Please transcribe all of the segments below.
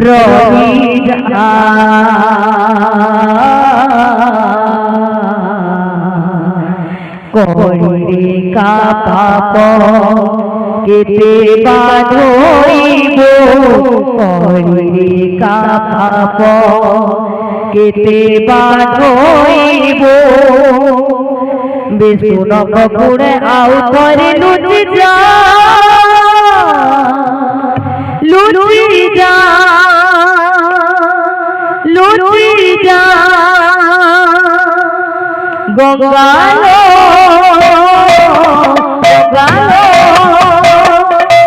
রহি যা করিরে কা পাপ কেতে বাধইব করিরে কা পাপ কেতে বাধইব বিষ্ণুক গুণে আউ করে লুচি যা লুচি যা লুচি যা গঙ্গালো গঙ্গালো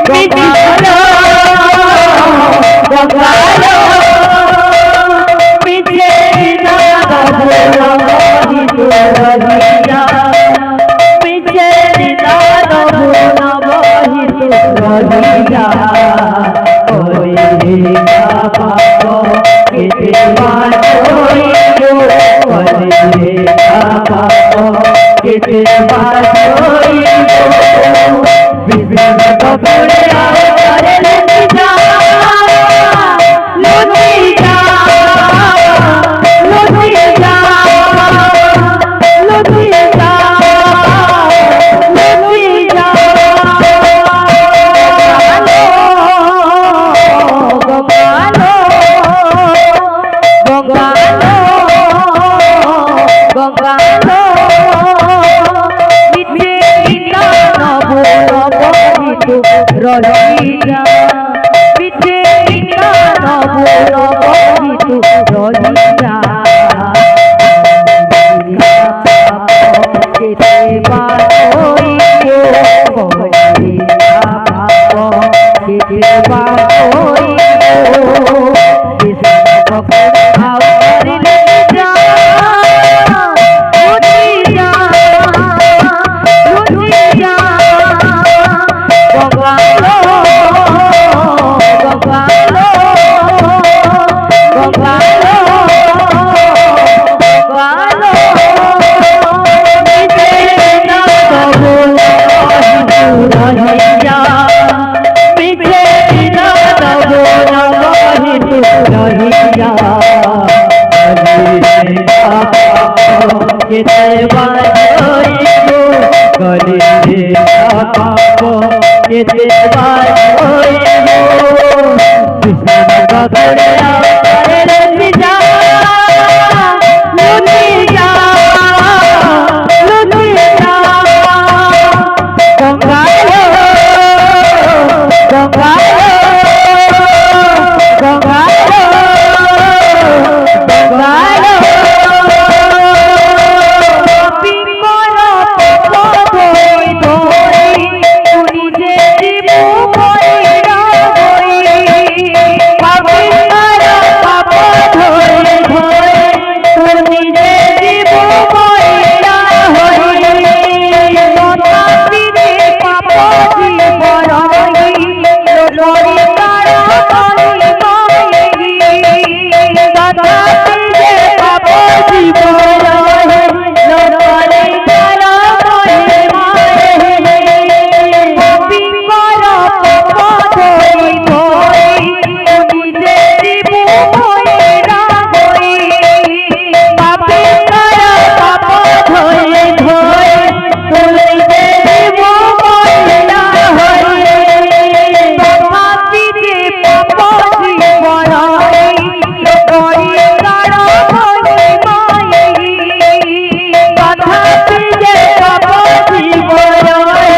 গঙ্গালো গঙ্গালো পিছে না বলো রহিয়া পিছে না বলো রহিয়া ওই পাপ কেতে বাধইব ওই পাপ কেতে বাধইব বিষ্ণু কপড়ে আরে লুচি যা লুচি যা লুচি যা লুচি যা লুচি যা গঙ্গালো গঙ্গালো গঙ্গালো মিছে না নবহিত রহিয়া মিছে না নবহিত রহিয়া কেতে বাধইব করিয়া পাপ কেতে বাধইব বিষ্ণু আউ করিলে যা লুচি যা লুচি যা গঙ্গালো গঙ্গালো গঙ্গালো গঙ্গালো মিছে না বলো রহিয়া মিছে না বলো রহিয়া কেতে বাধইব করিরে পাপ কেতে বাধইব বিষ্ণু কপড়ে আরে লুচি যা লুচি যা লুচি যা গঙ্গালো গঙ্গালো গঙ্গালো গঙ্গালো বিকল পবই ধই তুই যে জীব কইরা হই পবিত্র পাপ ধই ধই তুই যে জীব কইরা হই তথাপি পাপ জীব রহি লরি তারা করি মাই তথাপি পাপ জীব রহি লরি তারা করি মাই পবিত্র পাপ ধই ধই তুই যে জীব কইরা হই পবিত্র পাপ ধই ধই তুই যে জীব কইরা হই তথাপি পাপ জীব রহি লরি তারা করি মাই তথাপি পাপ জীব রহি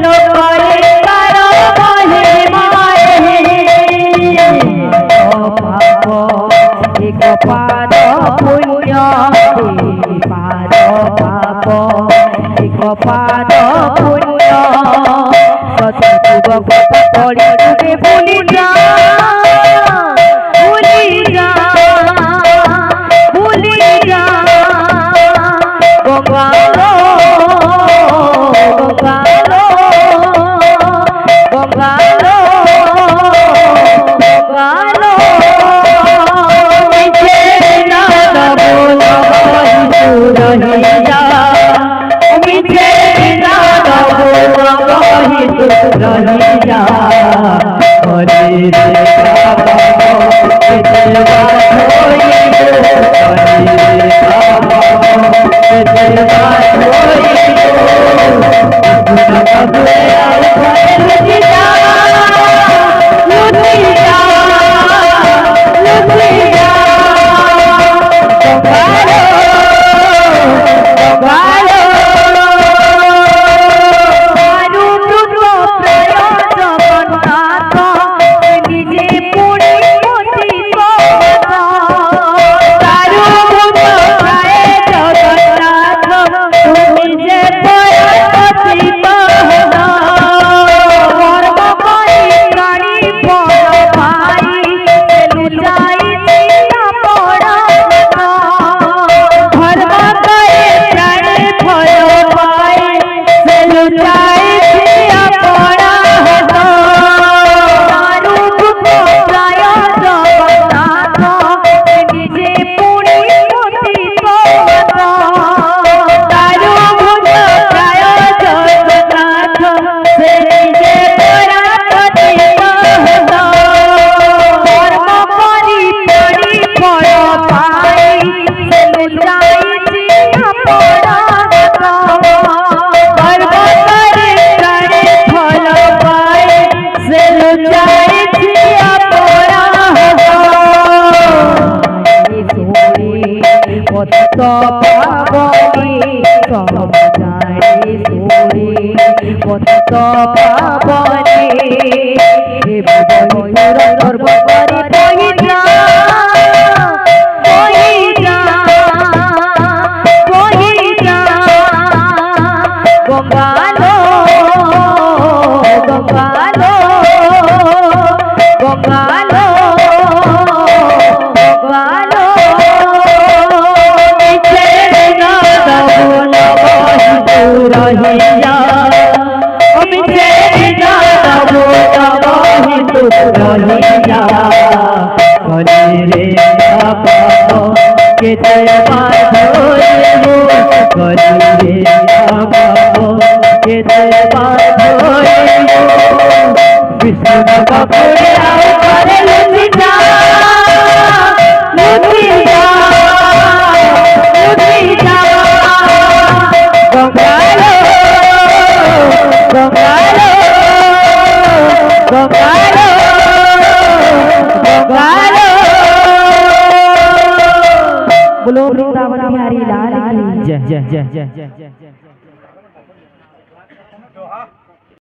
লরি তারা করি মাই পাপ এক পাদ পুণ্য দুই পাদ পাপ এক পাদ পুণ্য সৎযুগ করি তুকে ভুলি যা ভুলি যা ভুলি যা গঙ্গালো গঙ্গালো গঙ্গালো গঙ্গালো মিছে না বলো রহিয়া মিছে না বলো রহিয়া बोलो वृंदावन बिहारी लाल की जय जय जय जय जय जय।